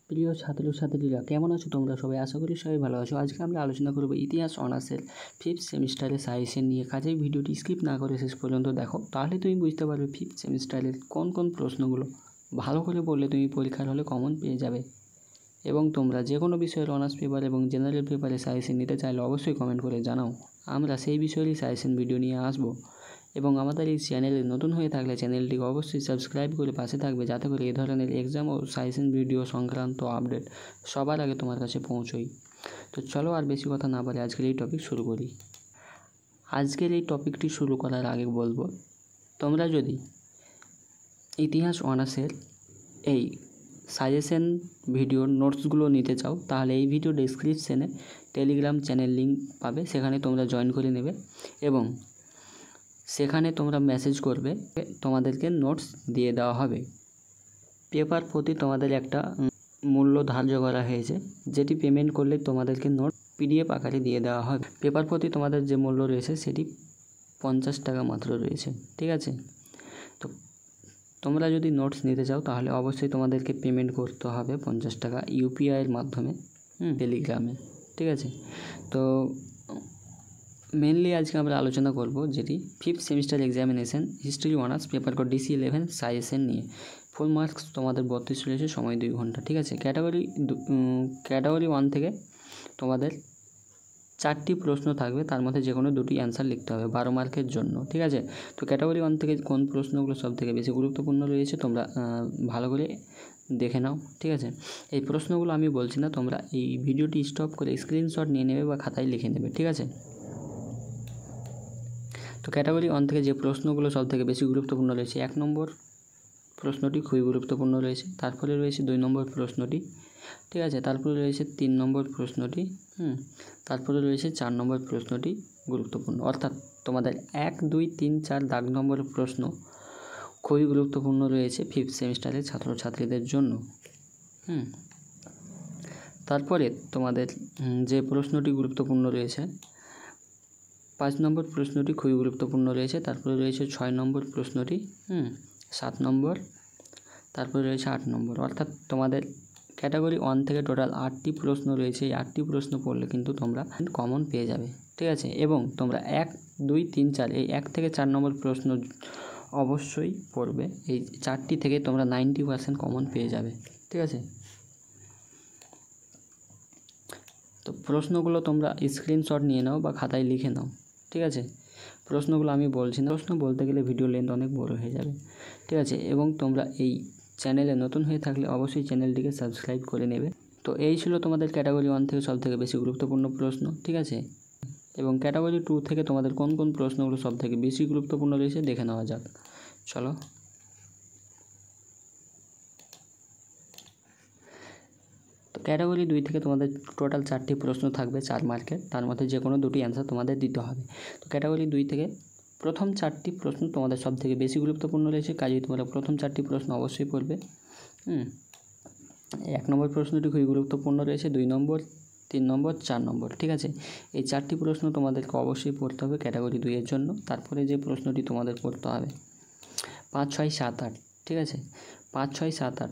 প্রিয় ছাত্রছাত্রীরা কেমন আছো তোমরা সবাই? আশা করি সবাই ভালো আছো। আজকে আমরা আলোচনা করব ইতিহাস অনার্সের 5th সেমিস্টারের সাজেশন নিয়ে। কাজেই ভিডিওটি স্কিপ না করে শেষ পর্যন্ত দেখো, তাহলে তুমি বুঝতে পারবে 5th সেমিস্টারের কোন কোন প্রশ্নগুলো ভালো করে বললে তুমি পরীক্ষার হলে কমন পেয়ে যাবে। এবং তোমরা যে কোনো বিষয়ের অনার্স পেপার এবং জেনারেল পেপারে সাজেশন নিতে চাইলে অবশ্যই কমেন্ট করে জানাও, আমরা সেই বিষয়েরই সাজেশন ভিডিও নিয়ে আসবো। এবং আমাদের এই চ্যানেলে নতুন হয়ে থাকলে চ্যানেলটিকে অবশ্যই সাবস্ক্রাইব করে পাশে থাকবে, যাতে করে এই ধরনের এক্সাম ও সাজেশন ভিডিও সংক্রান্ত আপডেট সবার আগে তোমার কাছে পৌঁছোই। তো চলো আর বেশি কথা না বলে আজকের এই টপিক শুরু করি। আজকের এই টপিকটি শুরু করার আগে বলবো, তোমরা যদি ইতিহাস অনার্সের এই সাজেশন ভিডিওর নোটসগুলো নিতে চাও, তাহলে এই ভিডিও ডেসক্রিপশানে টেলিগ্রাম চ্যানেল লিঙ্ক পাবে, সেখানে তোমরা জয়েন করে নেবে এবং সেখানে তোমরা মেসেজ করবে, তোমাদেরকে নোটস দিয়ে দেওয়া হবে। পেপার প্রতি তোমাদের একটা মূল্য ধার্য করা হয়েছে, যেটি পেমেন্ট করলে তোমাদেরকে নোট PDF আকারে দিয়ে দেওয়া হবে। পেপার প্রতি তোমাদের যে মূল্য রয়েছে সেটি 50 টাকা মাত্র রয়েছে, ঠিক আছে? তো তোমরা যদি নোটস নিতে চাও তাহলে অবশ্যই তোমাদেরকে পেমেন্ট করতে হবে 50 টাকা UPI-এর মাধ্যমে, টেলিগ্রামে, ঠিক আছে? তো মেনলি আজকে আমরা আলোচনা করব যেটি 5th semester examination history honours paper code DC11 suggestion নিয়ে। ফুল মার্কস তোমাদের 32 রয়েছে, সময় 2 ঘন্টা, ঠিক আছে? ক্যাটাগরি 1 থেকে তোমাদের 4টি প্রশ্ন থাকবে, তার মধ্যে যে কোনো 2টি অ্যান্সার লিখতে হবে 12 মার্কের জন্য, ঠিক আছে? তো ক্যাটাগরি 1 থেকে কোন প্রশ্নগুলো সব থেকে বেশি গুরুত্বপূর্ণ রয়েছে তোমরা ভালো করে দেখে নাও, ঠিক আছে? এই প্রশ্নগুলো আমি বলছি না, তোমরা এই ভিডিওটি স্টপ করে স্ক্রিনশট নিয়ে নেবে বা খাতায় লিখে নেবে, ঠিক আছে? তো ক্যাটাগরি 1 থেকে যে প্রশ্নগুলো সব থেকে বেশি গুরুত্বপূর্ণ রয়েছে, 1 নম্বর প্রশ্নটি খুবই গুরুত্বপূর্ণ রয়েছে, তারপরে রয়েছে 2 নম্বর প্রশ্নটি, ঠিক আছে? তারপরে রয়েছে 3 নম্বর প্রশ্নটি, তারপরে রয়েছে 4 নম্বর প্রশ্নটি গুরুত্বপূর্ণ। অর্থাৎ তোমাদের 1, 2, 3, 4 দাগ নম্বর প্রশ্ন খুবই গুরুত্বপূর্ণ রয়েছে 5th সেমিস্টারের ছাত্রছাত্রীদের জন্য। তারপরে তোমাদের যে প্রশ্নটি গুরুত্বপূর্ণ রয়েছে, 5 নম্বর প্রশ্নটি খুবই গুরুত্বপূর্ণ রয়েছে, তারপরে রয়েছে 6 নম্বর প্রশ্নটি, 7 নম্বর, তারপরে রয়েছে 8 নম্বর। অর্থাৎ তোমাদের ক্যাটাগরি 1 থেকে টোটাল 8টি প্রশ্ন রয়েছে। এই 8টি প্রশ্ন পড়লে কিন্তু তোমরা কমন পেয়ে যাবে, ঠিক আছে? এবং তোমরা 1, 2, 3, 4 এই 1 থেকে 4 নম্বর প্রশ্ন অবশ্যই পড়বে। এই 4টি থেকে তোমরা 90% কমন পেয়ে যাবে, ঠিক আছে? তো প্রশ্নগুলো তোমরা স্ক্রিনশট নিয়ে নাও বা খাতায় লিখে নাও, ঠিক আছে? প্রশ্নগুলো আমি বলছি না, প্রশ্ন বলতে গেলে ভিডিও লেন্থ অনেক বড় হয়ে যাবে, ঠিক আছে? এবং তোমরা এই চ্যানেলে নতুন হয়ে থাকলে অবশ্যই চ্যানেলটিকে সাবস্ক্রাইব করে নেবে। তো এই ছিল তোমাদের ক্যাটাগরি 1 থেকে সব থেকে বেশি গুরুত্বপূর্ণ প্রশ্ন, ঠিক আছে? এবং ক্যাটাগরি 2 থেকে তোমাদের কোন কোন প্রশ্নগুলো সব থেকে বেশি গুরুত্বপূর্ণ রয়েছে দেখে নেওয়া যাক, চলো। তো ক্যাটাগরি 2 থেকে তোমাদের টোটাল 4টি প্রশ্ন থাকবে 4 মার্কের, তার মধ্যে যে কোনো 2টি অ্যান্সার তোমাদের দিতে হবে। তো ক্যাটাগরি 2 থেকে প্রথম 4টি প্রশ্ন তোমাদের সব থেকে বেশি গুরুত্বপূর্ণ রয়েছে, কাজেই তোমরা প্রথম 4টি প্রশ্ন অবশ্যই পড়বে। 1 নম্বর প্রশ্নটি খুবই গুরুত্বপূর্ণ রয়েছে, 2 নম্বর, 3 নম্বর, 4 নম্বর, ঠিক আছে? এই 4টি প্রশ্ন তোমাদেরকে অবশ্যই পড়তে হবে ক্যাটাগরি 2 এর জন্য। তারপরে যে প্রশ্নটি তোমাদের পড়তে হবে 5, 6, 7, 8, ঠিক আছে? 5, 6, 7, 8,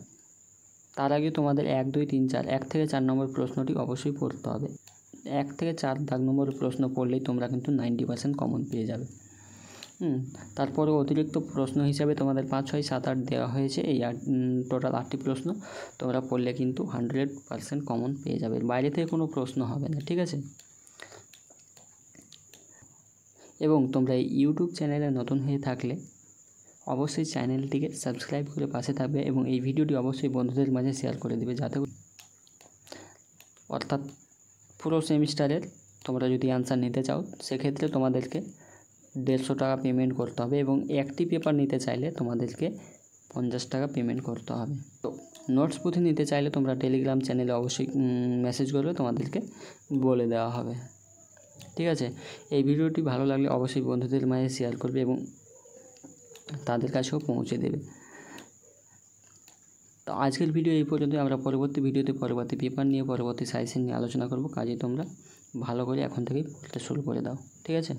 তার আগে তোমাদের 1, 2, 3, 4 1 থেকে 4 নম্বর প্রশ্নটি অবশ্যই পড়তে হবে। 1 থেকে 4 দাগ নম্বর প্রশ্ন পড়লেই তোমরা কিন্তু 90% কমন পেয়ে যাবে। তারপরে অতিরিক্ত প্রশ্ন হিসাবে তোমাদের 5, 6, 7, 8 দেওয়া হয়েছে। এই টোটাল 8টি প্রশ্ন তোমরা পড়লে কিন্তু 100% কমন পেয়ে যাবে, বাইরে থেকে কোনো প্রশ্ন হবে না, ঠিক আছে? এবং তোমরা এই ইউটিউব চ্যানেলে নতুন হয়ে থাকলে অবশ্যই চ্যানেলটিকে সাবস্ক্রাইব করে পাশে থাকবে এবং এই ভিডিওটি অবশ্যই বন্ধুদের মাঝে শেয়ার করে দেবে, যাতে অর্থাৎ পুরো সেমিস্টারের তোমরা যদি অ্যান্সার নিতে চাও সেক্ষেত্রে তোমাদেরকে 150 টাকা পেমেন্ট করতে হবে এবং একটি পেপার নিতে চাইলে তোমাদেরকে 50 টাকা পেমেন্ট করতে হবে। তো নোটস পুঁথি নিতে চাইলে তোমরা টেলিগ্রাম চ্যানেলে অবশ্যই মেসেজ করবে, তোমাদেরকে বলে দেওয়া হবে, ঠিক আছে? এই ভিডিওটি ভালো লাগলে অবশ্যই বন্ধুদের মাঝে শেয়ার করবে এবং তাদের কাছেও পৌঁছে দেবে। তো আজকের ভিডিও এই পর্যন্ত। আমরা পরবর্তী ভিডিওতে পরবর্তী পেপার নিয়ে পরবর্তী সাজেশন নিয়ে আলোচনা করব, কাজে তোমরা ভালো করে এখন থেকেই পড়তে শুরু করে দাও, ঠিক আছে?